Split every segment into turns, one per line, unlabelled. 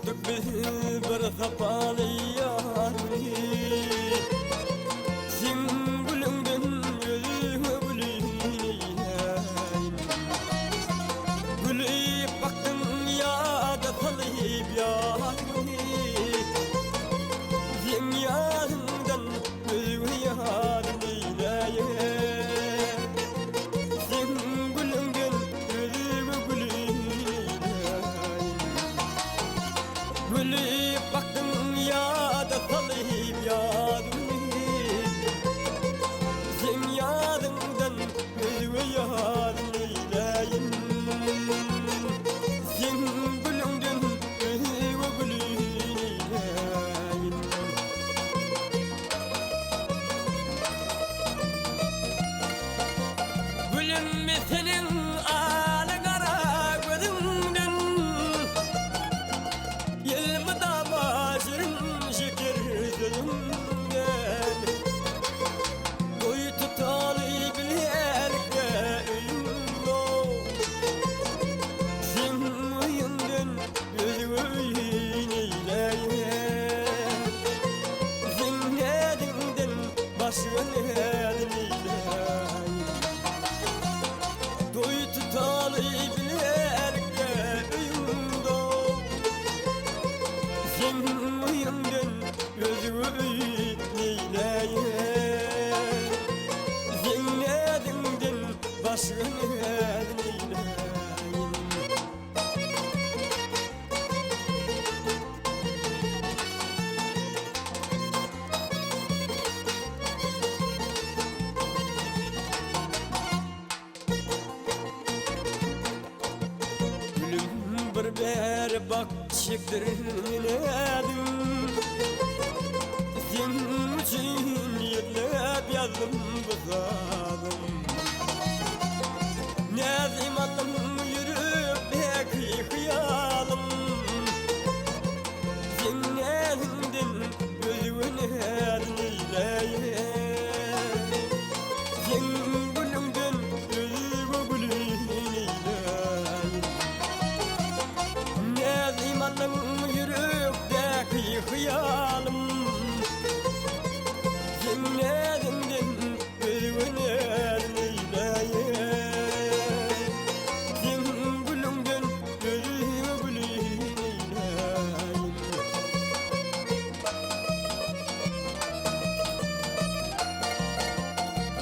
Düştük biz bir kapalı yarı. Sen gülünden yüzüme güleyim. Gülüp baktım ya da kalayım yarı. Sen yarından yüzüme yarın eyleyim. Sen gülünden yüzüme güleyim. Gülüp baktım ya da kalayım yarın. Sen yarından yüzüme yarın eyleyim. Sen gülünden yüzüme güleyim. Gülüm mi senin ağlı kara gözünden, yılmı da başırın şeker sözünden. Boy tutalı bilerek ölüm o. Sen uyumdan gözümü eyleyim. Sen nedinden başka nedin eyleyim. Doy tutalı bilerek ölüm o. Sen uyumdan gözümü eyleyim. Sen nedinden başka nedin eyleyim. Gülüm bir ber bak çektirmedim. Sen için yerlep yazdım bu zalim. Ne zamanım yürüp pek yıkayalım. Sen elinden gözünü eyleyim. Sen gülümden gözüme güleyim. Ne zamanım yürüp pek yıkayalım. Sen elinden gözünü eyleyim. Sen gülümden gözüme güleyim.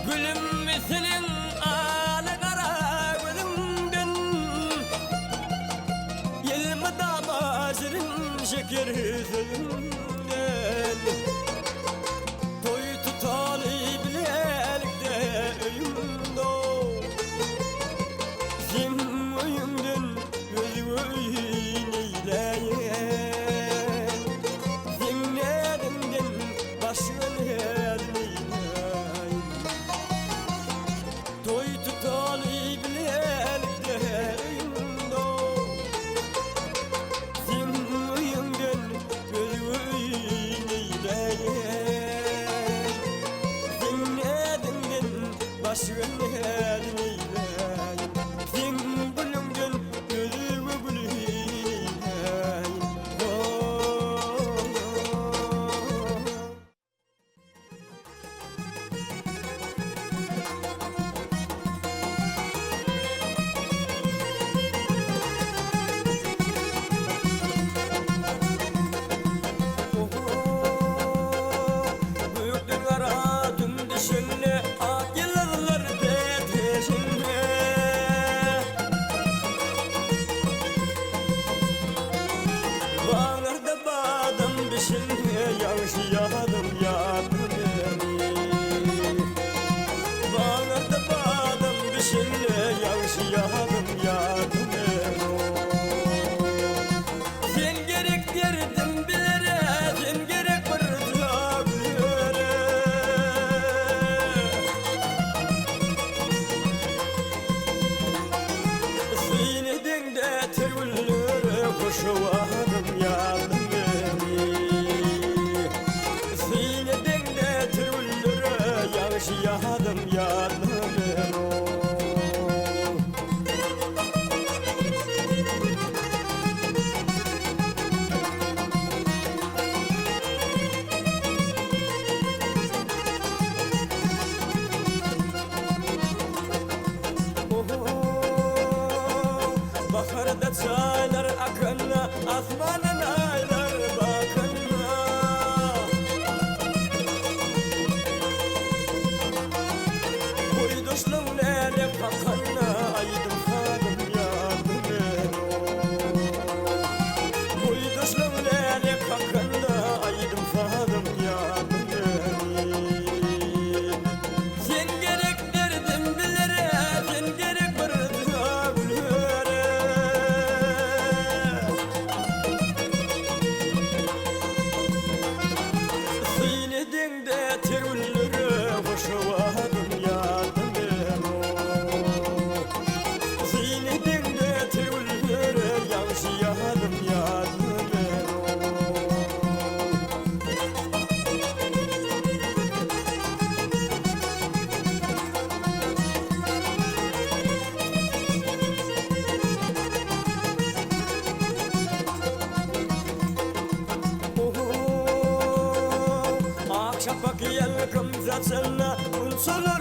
Gülüm mi senin ağlı kara gözünden, yılmı da başırın şeker sözünden. Toy tutalı bilerek de ölüm o. Sen uyumdan gözümü eyleyim. Sen nedinden başka nedin eyleyim. Toy tutalı bilerek de ölüm o. Sen uyumdan gözümü eyleyim. Sen nedinden başka nedin eyleyim. Sen gülümden gözümü güleyim. Oh. Büyüktür aradın düşünle, ak yıllar beteşinle. Bağlarda badam bişinle, yağış yağdım yadım beni. Bağlarda badam bişinle, yağış yağdım yadım beni. Sen gerek derdim bilere, sen gerek barıca bilere. Seynedin de tervillere koşuvarım yardım beni. شاتنا ونصل